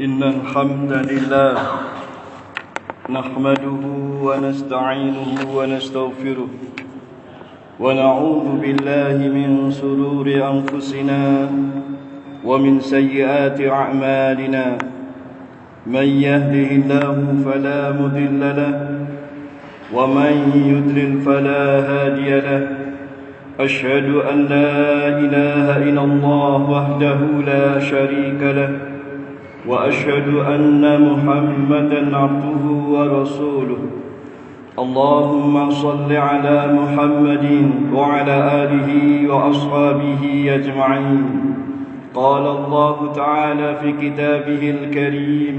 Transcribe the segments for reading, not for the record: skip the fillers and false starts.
إن الحمد لله نحمده ونستعينه ونستغفره ونعوذ بالله من شرور أنفسنا ومن سيئات أعمالنا من يهده الله فلا مضل له ومن يضلل فلا هادي له أشهد أن لا إله إلا الله وحده لا شريك له وأشهد أن محمدا عبده ورسوله اللهم صل على محمد وعلى آله وأصحابه أجمعين قال الله تعالى في كتابه الكريم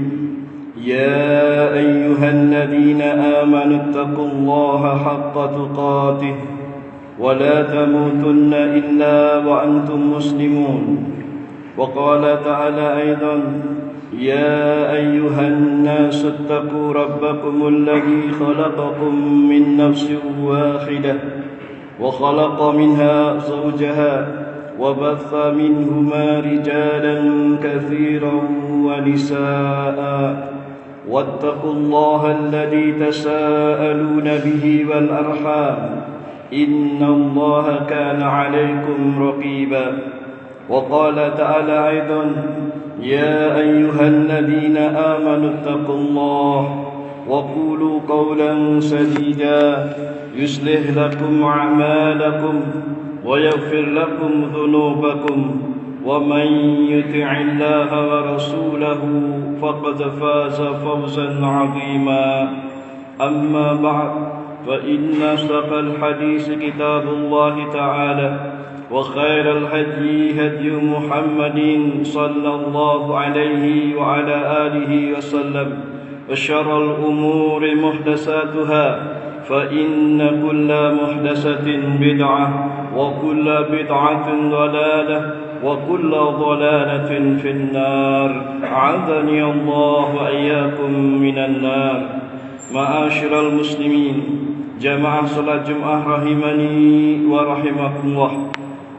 يا أيها الذين آمنوا اتقوا الله حق تقاته ولا تموتن إلا وأنتم مسلمون وقال تعالى أيضا يا أيها الناس اتقوا ربكم الذي خلقكم من نفس واحدة وخلق منها زوجها وبث منهما رجالا كثيرا ونساء واتقوا الله الذي تساءلون به والأرحام إن الله كان عليكم رقيبا وقال تعالى أيضا يا أيها الذين آمنوا اتقوا الله وقولوا قولا سديدا يصلح لكم أعمالكم ويغفر لكم ذنوبكم ومن يطع الله ورسوله فقد فاز فوزا عظيما أما بعد فإن أصدق الحديث كتاب الله تعالى وخير الهدي هدي محمد صلى الله عليه وعلى آله وسلم وشر الأمور محدثاتها فإن كل محدثة بدعة وكل بدعة ضلالة وكل ضلالة في النار أعاذني الله وإياكم من النار. معاشر المسلمين jamaah salat Jumat rahimani wa rahimakumullah.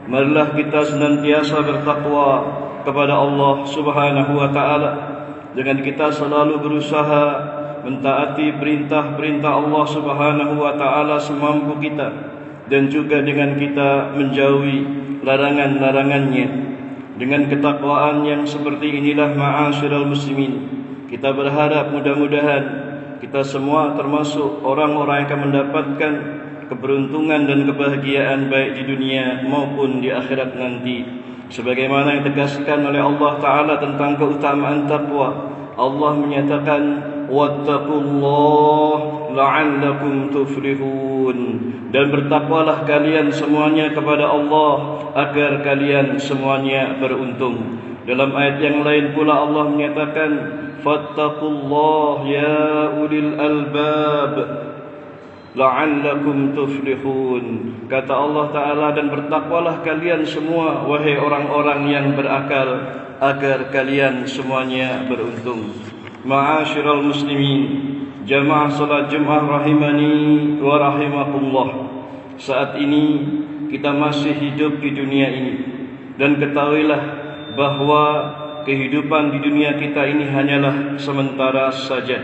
Marilah kita senantiasa bertakwa kepada Allah Subhanahu wa taala dengan kita selalu berusaha mentaati perintah-perintah Allah Subhanahu wa taala semampu kita dan juga dengan kita menjauhi larangan-larangannya. Dengan ketakwaan yang seperti inilah ma'asyiral muslimin, kita berharap mudah-mudahan kita semua termasuk orang-orang yang akan mendapatkan keberuntungan dan kebahagiaan baik di dunia maupun di akhirat nanti. Sebagaimana yang ditegaskan oleh Allah Ta'ala tentang keutamaan takwa, Allah menyatakan wattaqullah la'allakum tuflihun, dan bertakwalah kalian semuanya kepada Allah agar kalian semuanya beruntung. Dalam ayat yang lain pula Allah menyatakan fattaqullah ya ulil albab la'allakum tuflihun. Kata Allah Ta'ala, dan bertakwalah kalian semua wahai orang-orang yang berakal agar kalian semuanya beruntung. Ma'asyiral muslimin, jamaah salat Jumat rahimani wa rahimakumullah. Saat ini kita masih hidup di dunia ini, dan ketahuilah bahwa kehidupan di dunia kita ini hanyalah sementara saja.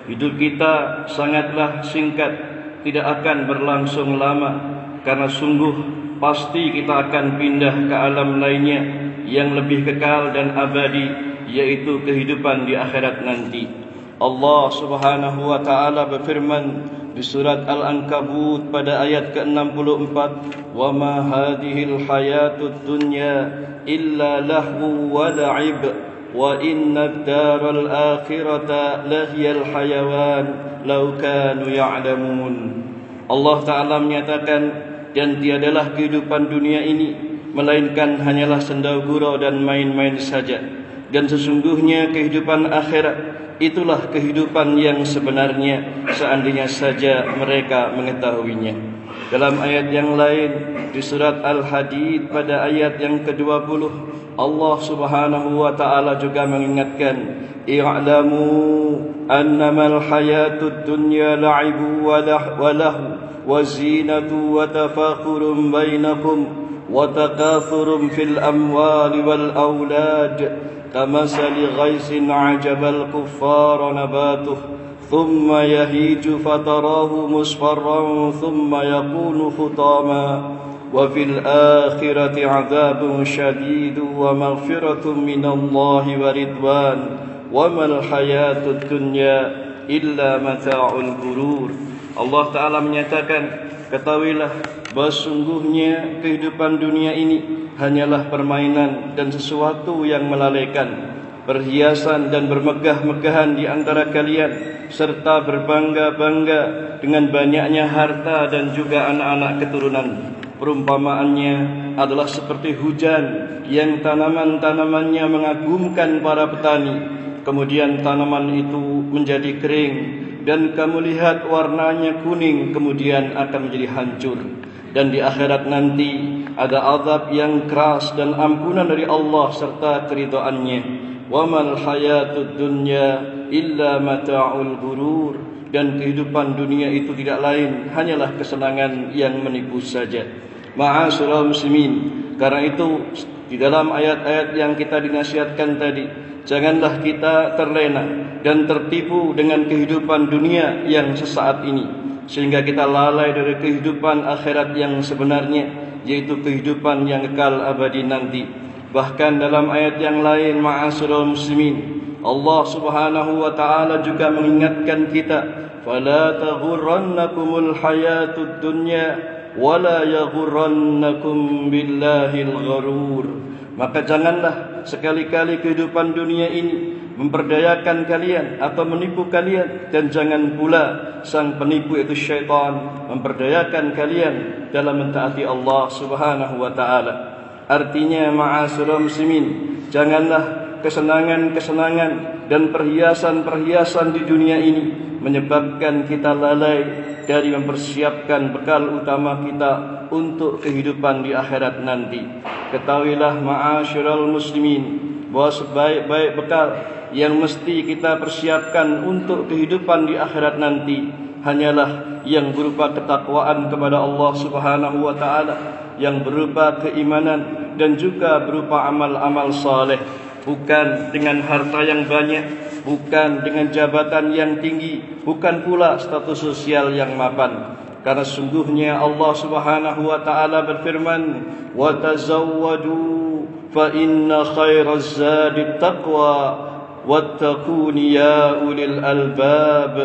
Hidup kita sangatlah singkat, tidak akan berlangsung lama, karena sungguh pasti kita akan pindah ke alam lainnya yang lebih kekal dan abadi, yaitu kehidupan di akhirat nanti. Allah Subhanahu wa taala berfirman di surat Al-Ankabut pada ayat ke-64, "Wa ma hadhil hayatud dunya illa lahu wa la'ib wa inna ad-daral akhirata lahiyal hayawan law kanu ya'lamun." Allah Ta'ala menyatakan, dan tiadalah kehidupan dunia ini melainkan hanyalah senda gurau dan main-main saja, dan sesungguhnya kehidupan akhirat itulah kehidupan yang sebenarnya seandainya saja mereka mengetahuinya. Dalam ayat yang lain di surat Al-Hadid pada ayat yang ke-20, Allah Subhanahu wa taala juga mengingatkan, i'lamu annamal hayatud dunya la'ibu wa lahu wa zinatu wa tafakhurun bainakum وتكاثر في الأموال والأولاد كمثل غيث أعجب الكفار نباته ثم يهيج فتراه مصفرا ثم يكون حطاما وفي الآخرة عذاب شديد ومغفرة من الله ورضوان وما الحياة الدنيا إلا متاع الغرور. Allah Ta'ala menyatakan, ketahuilah bahwa sungguhnya kehidupan dunia ini hanyalah permainan dan sesuatu yang melalaikan, perhiasan dan bermegah-megahan di antara kalian, serta berbangga-bangga dengan banyaknya harta dan juga anak-anak keturunan. Perumpamaannya adalah seperti hujan yang tanaman-tanamannya mengagumkan para petani, kemudian tanaman itu menjadi kering dan kamu lihat warnanya kuning, kemudian akan menjadi hancur. Dan di akhirat nanti ada azab yang keras dan ampunan dari Allah serta keridhaannya. Wa mal hayatud dunya illa mata'ul ghurur. Dan kehidupan dunia itu tidak lain hanyalah kesenangan yang menipu saja. Ma'asyiral muslimin, karena itu di dalam ayat-ayat yang kita dinasihatkan tadi, janganlah kita terlena dan tertipu dengan kehidupan dunia yang sesaat ini, sehingga kita lalai dari kehidupan akhirat yang sebenarnya, yaitu kehidupan yang kekal abadi nanti. Bahkan dalam ayat yang lain, ma'asyiral muslimin, Allah Subhanahu wa taala juga mengingatkan kita, fala taghurrannakumul hayatud dunya wala yaghurrannakum billahil gharur. Maka janganlah sekali-kali kehidupan dunia ini memperdayakan kalian atau menipu kalian, dan jangan pula sang penipu itu syaitan memperdayakan kalian dalam mentaati Allah Subhanahu wa taala. Artinya, ma'asyiral muslimin, janganlah kesenangan-kesenangan dan perhiasan-perhiasan di dunia ini menyebabkan kita lalai dari mempersiapkan bekal utama kita untuk kehidupan di akhirat nanti. Ketahuilah ma'asyiral muslimin, bahwa sebaik-baik bekal yang mesti kita persiapkan untuk kehidupan di akhirat nanti hanyalah yang berupa ketakwaan kepada Allah Subhanahu wa taala, yang berupa keimanan dan juga berupa amal-amal saleh, bukan dengan harta yang banyak, bukan dengan jabatan yang tinggi, bukan pula status sosial yang mapan. Karena sungguhnya Allah Subhanahu wa taala berfirman, "Wa tazawwadu fa inna khairaz zadi taqwa wattaquni ya ulil albab."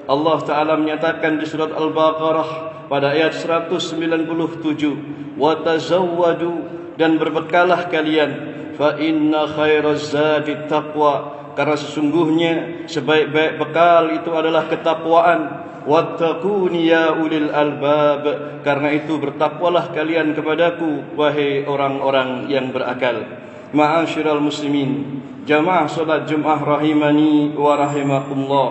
Allah Ta'ala menyatakan di surat Al-Baqarah pada ayat 197, "Wa tazawwadu," dan berbekalah kalian, "fa inna khairaz zadi taqwa," karena sesungguhnya sebaik-baik bekal itu adalah ketakwaan. Wattaquni ya ulil albab, karena itu bertakwalah kalian kepadaku wahai orang-orang yang berakal. Ma'asyiral muslimin, jamaah salat Jumat rahimani wa rahimakumullah.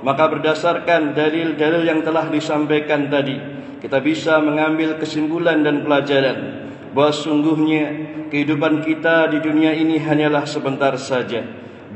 Maka berdasarkan dalil-dalil yang telah disampaikan tadi, kita bisa mengambil kesimpulan dan pelajaran bahwa sungguhnya kehidupan kita di dunia ini hanyalah sebentar saja,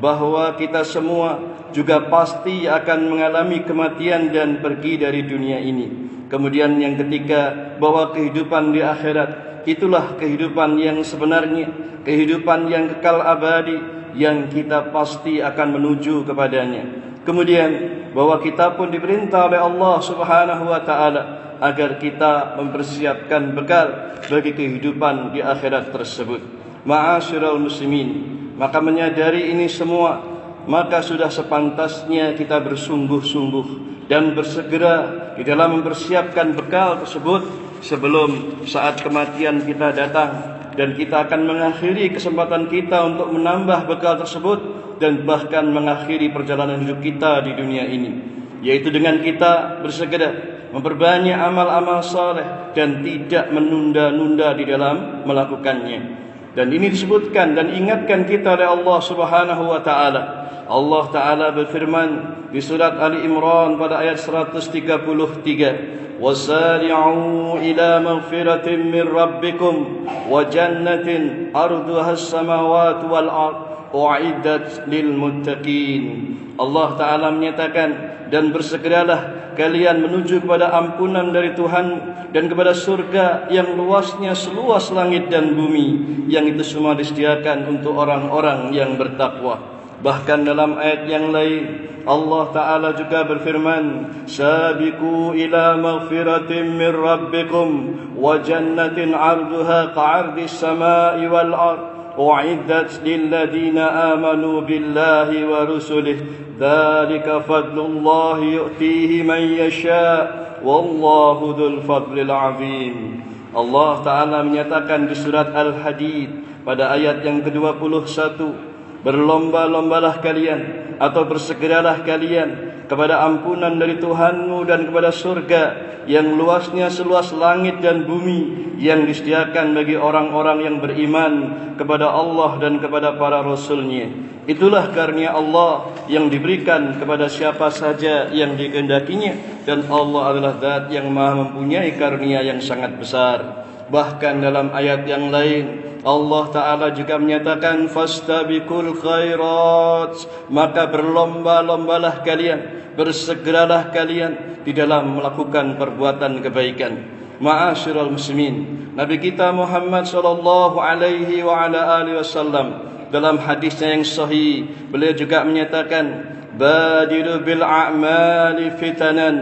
bahwa kita semua juga pasti akan mengalami kematian dan pergi dari dunia ini. Kemudian yang ketiga, bahwa kehidupan di akhirat itulah kehidupan yang sebenarnya, kehidupan yang kekal abadi, yang kita pasti akan menuju kepadanya. Kemudian bahwa kita pun diperintah oleh Allah Subhanahu wa taala agar kita mempersiapkan bekal bagi kehidupan di akhirat tersebut. Ma'asyiral muslimin, maka menyadari ini semua, maka sudah sepantasnya kita bersungguh-sungguh dan bersegera di dalam mempersiapkan bekal tersebut sebelum saat kematian kita datang, dan kita akan mengakhiri kesempatan kita untuk menambah bekal tersebut dan bahkan mengakhiri perjalanan hidup kita di dunia ini, yaitu dengan kita bersegera memperbanyak amal-amal saleh dan tidak menunda-nunda di dalam melakukannya. Dan ini disebutkan dan ingatkan kita oleh Allah Subhanahu wa taala Allah Ta'ala berfirman di surat Ali Imran pada ayat 133, وَسَارِعُوا إِلَى مَغْفِرَةٍ مِّن رَّبِّكُمْ وَجَنَّةٍ أَرْضُهَا السَّمَاوَاتُ وَالْأَرْضُ أُعِدَّتْ لِلْمُتَّقِينَ. Allah Ta'ala menyatakan, dan bersegeralah kalian menuju kepada ampunan dari Tuhan dan kepada surga yang luasnya seluas langit dan bumi, yang itu semua disediakan untuk orang-orang yang bertakwa. Bahkan dalam ayat yang lain Allah Ta'ala juga berfirman, Sabiqu ila maghfiratin min rabbikum wa jannatin arduha ka'ardis sama'i wal ard u'iddat lilladina amanu billahi wa rusulih dhalika fadlullahi yu'tihi man yasha' wallahu dhul fadlil azim. Allah Ta'ala menyatakan di surat Al-Hadid pada ayat yang ke-21, berlomba-lombalah kalian atau bersegeralah kalian kepada ampunan dari Tuhanmu dan kepada surga yang luasnya seluas langit dan bumi, yang disediakan bagi orang-orang yang beriman kepada Allah dan kepada para Rasul-Nya. Itulah karunia Allah yang diberikan kepada siapa saja yang dikehendakinya, dan Allah adalah Zat yang Maha mempunyai karunia yang sangat besar. Bahkan dalam ayat yang lain Allah Ta'ala juga menyatakan, fastabiqul khairat, maka berlomba-lombalah kalian, bersegeralah kalian di dalam melakukan perbuatan kebaikan. Ma'asyiral muslimin, Nabi kita Muhammad sallallahu alaihi wa ala alihi wasallam dalam hadisnya yang sahih, beliau juga menyatakan, badiru bil a'mali fitanan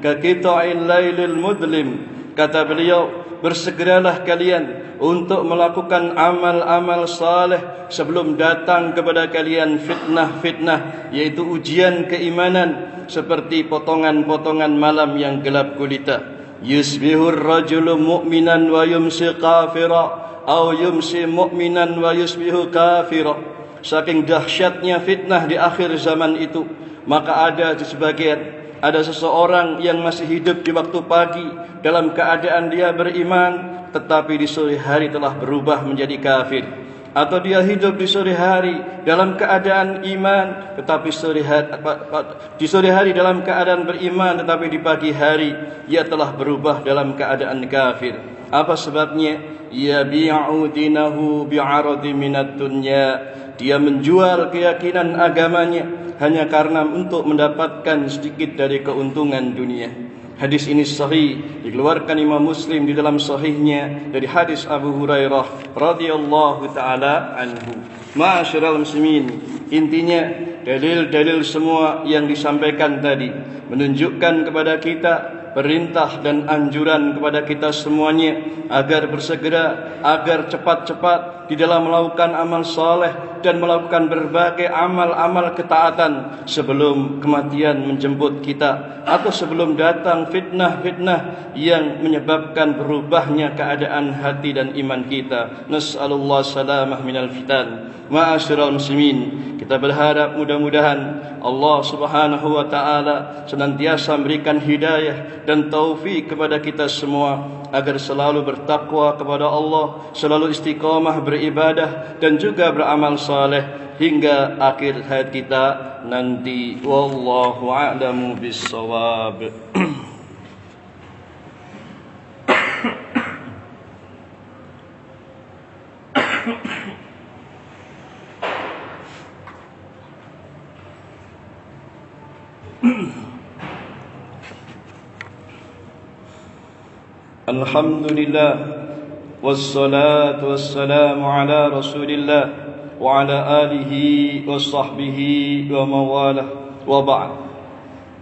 ka qita'il lailil mudlim. Kata beliau, bersegeralah kalian untuk melakukan amal-amal saleh sebelum datang kepada kalian fitnah-fitnah, yaitu ujian keimanan seperti potongan-potongan malam yang gelap gulita. Yusbihur rajulu mu'minan wa yumsi kafira, atau yumsi mu'minan wa yusbihu kafira. Saking dahsyatnya fitnah di akhir zaman itu, maka ada seseorang yang masih hidup di waktu pagi dalam keadaan dia beriman, tetapi di sore hari telah berubah menjadi kafir. Atau dia hidup di sore hari dalam keadaan iman, tetapi di sore hari dalam keadaan beriman, tetapi di pagi hari ia telah berubah dalam keadaan kafir. Apa sebabnya? Yabi'u dinahu bi'aradi minad dunya. Dia menjual keyakinan agamanya hanya karena untuk mendapatkan sedikit dari keuntungan dunia. Hadis ini sahih, dikeluarkan Imam Muslim di dalam sahihnya dari hadis Abu Hurairah radhiyallahu taala anhu. Ma'asyiral muslimin, intinya dalil-dalil semua yang disampaikan tadi menunjukkan kepada kita perintah dan anjuran kepada kita semuanya agar bersegera, agar cepat-cepat di dalam melakukan amal saleh dan melakukan berbagai amal-amal ketaatan sebelum kematian menjemput kita, atau sebelum datang fitnah-fitnah yang menyebabkan berubahnya keadaan hati dan iman kita. Nas'alullah salamah minal fitan. Ma'asyiral muslimin, kita berharap mudah-mudahan Allah Subhanahu wa taala senantiasa memberikan hidayah dan taufik kepada kita semua agar selalu bertakwa kepada Allah, selalu istiqamah beribadah dan juga beramal saleh hingga akhir hayat kita nanti. Wallahu a'lamu bis-shawab. Alhamdulillah, wassalatu wassalamu ala rasulillah wa ala alihi wa sahbihi wa mawalah, wa ba'd.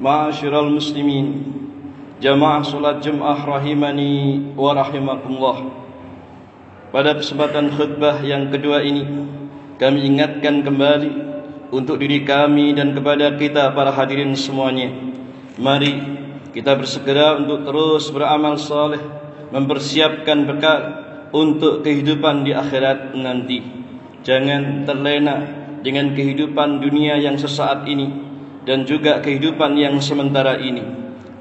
Ma'asyiral muslimin, jamaah salat Jumat rahimani wa rahimakumullah. Pada kesempatan khutbah yang kedua ini, kami ingatkan kembali untuk diri kami dan kepada kita para hadirin semuanya, mari kita bersegera untuk terus beramal saleh, mempersiapkan bekal untuk kehidupan di akhirat nanti. Jangan terlena dengan kehidupan dunia yang sesaat ini dan juga kehidupan yang sementara ini.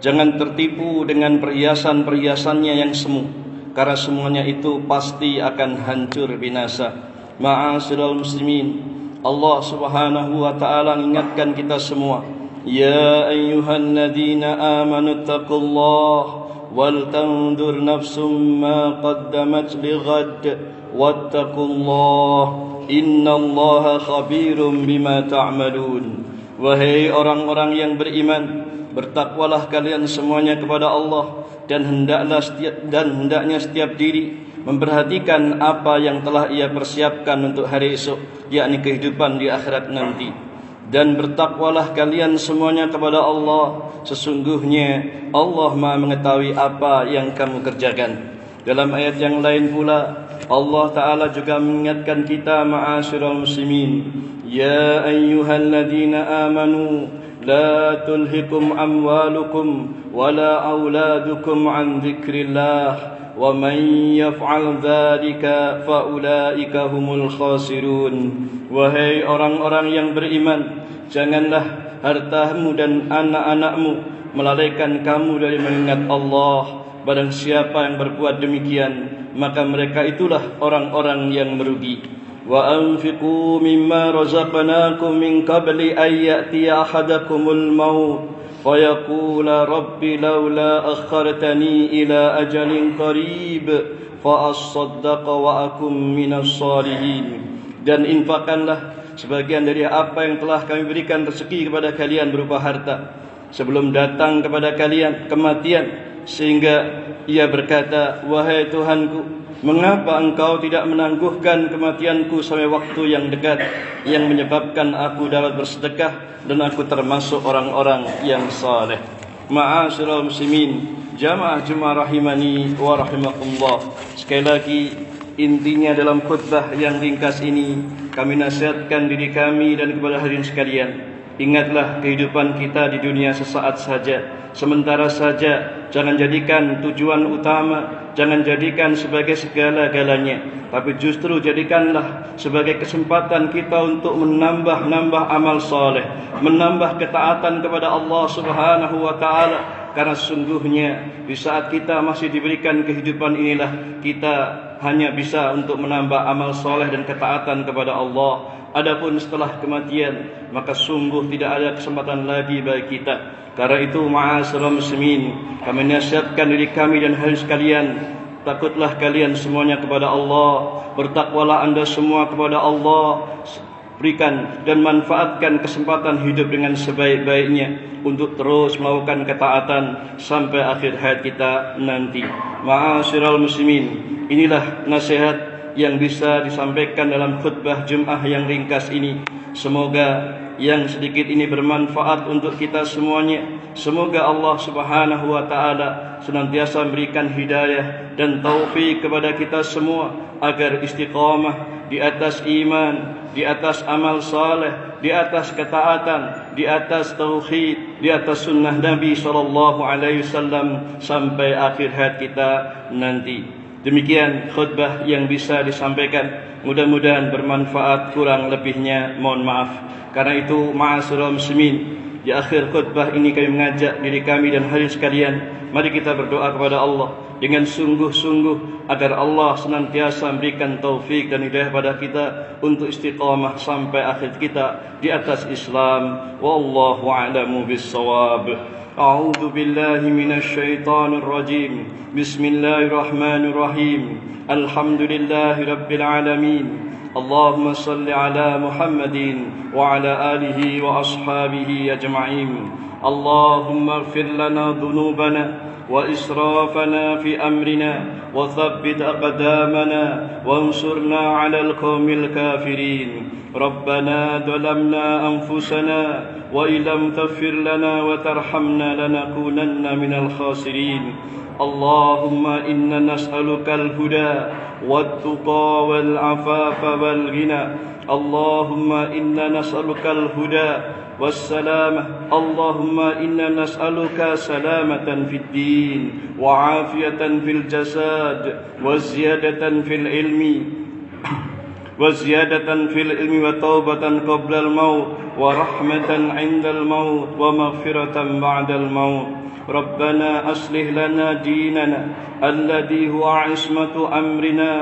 Jangan tertipu dengan perhiasan-perhiasannya yang semu, karena semuanya itu pasti akan hancur binasa. Ma'asyiral muslimin, Allah Subhanahu wa taala mengingatkan kita semua, ya ayyuhalladzina amanu taqullaha wal tanzur nafsum ma qaddamat lighad wattaqullaha innallaha khabirum bima ta'malun. Wahai orang-orang yang beriman, bertakwalah kalian semuanya kepada Allah, dan hendaknya setiap diri memperhatikan apa yang telah ia persiapkan untuk hari esok, yakni kehidupan di akhirat nanti. Dan bertakwalah kalian semuanya kepada Allah, sesungguhnya Allah Maha mengetahui apa yang kamu kerjakan. Dalam ayat yang lain pula Allah Ta'ala juga mengingatkan kita, ma'asyiral muslimin, ya ayyuhalladzina amanu la tulhikum amwalukum wala auladukum an dzikrillah wa man yaf'al dzalika fa ulaika humul khasirun. Wahai orang-orang yang beriman, janganlah hartamu dan anak-anakmu melalaikan kamu dari mengingat Allah. Barang siapa yang berbuat demikian, maka mereka itulah orang-orang yang merugi. Wa anfiqu mimma razaqnakum min qabli an ya'tiya ahadakumul maut fayaqula rabbi laula akhartani ila ajalin qarib fa asaddaqa wa akum minas salihin. Dan infakkanlah sebagian dari apa yang telah kami berikan rezeki kepada kalian berupa harta, sebelum datang kepada kalian kematian, sehingga ia berkata, wahai Tuhanku, mengapa engkau tidak menangguhkan kematianku sampai waktu yang dekat, yang menyebabkan aku dapat bersedekah dan aku termasuk orang-orang yang saleh. Ma'asyiral muslimin, jamaah Jumat rahimani wa rahimakumullah. Sekali lagi, intinya dalam khutbah yang ringkas ini, kami nasihatkan diri kami dan kepada hadirin sekalian, ingatlah kehidupan kita di dunia sesaat saja, sementara saja. Jangan jadikan tujuan utama, jangan jadikan sebagai segala-galanya, tapi justru jadikanlah sebagai kesempatan kita untuk menambah amal saleh, menambah ketaatan kepada Allah Subhanahu wa taala. Karena sesungguhnya di saat kita masih diberikan kehidupan inilah kita hanya bisa untuk menambah amal soleh dan ketaatan kepada Allah. Adapun setelah kematian, maka sungguh tidak ada kesempatan lagi bagi kita. Karena itu, ma'asyiral muslimin, kami nasihatkan diri kami dan hadirin sekalian, takutlah kalian semuanya kepada Allah, bertakwalah anda semua kepada Allah. Berikan dan manfaatkan kesempatan hidup dengan sebaik-baiknya untuk terus melakukan ketaatan sampai akhir hayat kita nanti. Ma'asyiral muslimin, inilah nasihat yang bisa disampaikan dalam khutbah Jumat yang ringkas ini. Semoga yang sedikit ini bermanfaat untuk kita semuanya. Semoga Allah Subhanahu wa taala senantiasa memberikan hidayah dan taufik kepada kita semua agar istiqamah di atas iman, di atas amal saleh, di atas ketaatan, di atas tauhid, di atas sunnah Nabi SAW sampai akhir hayat kita nanti. Demikian khutbah yang bisa disampaikan. Mudah-mudahan bermanfaat, kurang lebihnya mohon maaf. Karena itu, ma'asyiral muslimin, di akhir khutbah ini kami mengajak diri kami dan hadirin sekalian, mari kita berdoa kepada Allah dengan sungguh-sungguh agar Allah senantiasa memberikan taufik dan hidayah pada kita untuk istiqamah sampai akhir kita di atas Islam. Wallahu a'lamu bis-shawab. A'udzu billahi minasy syaithanir rajim. Bismillahirrahmanirrahim. Alhamdulillahi rabbil alamin. Allahumma salli ala Muhammadin wa ala alihi wa ashabihi ajma'in. Allahumma ighfir lana dhunubana وإسرافنا في أمرنا وثبت أقدامنا وانصرنا على القوم الكافرين. ربنا ظلمنا أنفسنا وإن لم تغفر لنا وترحمنا لنكونن من الخاسرين. اللهم إنا نسألك الهدى والتقى والعفاف والغنى. اللهم إنا نسألك الهدى والسلامة. اللهم إنا نسألك سلامة في الدين وعافية في الجسد وزيادة في العلم وتوبة قبل الموت ورحمة عند الموت ومغفرة بعد الموت. ربنا أصلح لنا ديننا الذي هو عصمة أمرنا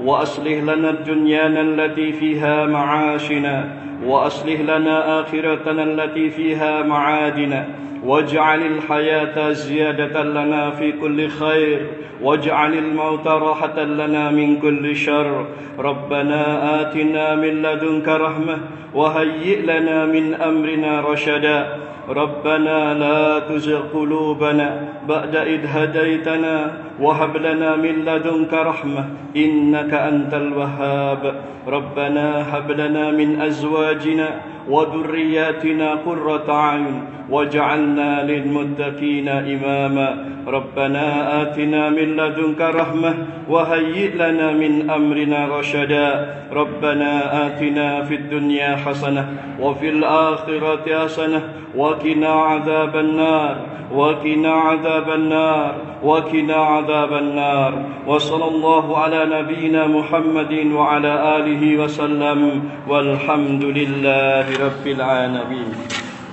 وأصلح لنا دنيانا التي فيها معاشنا وأصلح لنا آخرتنا التي فيها معادنا واجعل الحياة زيادة لنا في كل خير واجعل الموت راحة لنا من كل شر ربنا آتنا من لدنك رحمة وهيئ لنا من أمرنا رشدا ربنا لا تزغ قلوبنا بعد إذ هديتنا وهب لنا من لدنك رحمة إنك أنت الوهاب ربنا هب لنا من أزواجنا وذرياتنا قرة أعين واجعلنا للمتقين إماما ربنا آتنا من لدنك رحمة وهيئ لنا من أمرنا رشدا ربنا آتنا في الدنيا حسنة وفي الآخرة حسنة وقنا عذاب النار وقنا عذاب النار وقنا عذاب النار وصلى الله على نبينا محمد وعلى آله وسلم والحمد لله رب العالمين.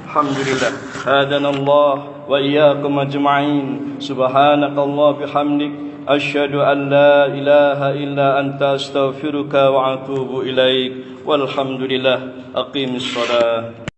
الحمد لله هدانا الله وإياكم أجمعين سبحانك الله بحمدك أشهد أن لا إله إلا أنت أستغفرك وأتوب إليك والحمد لله. أقيم الصلاة.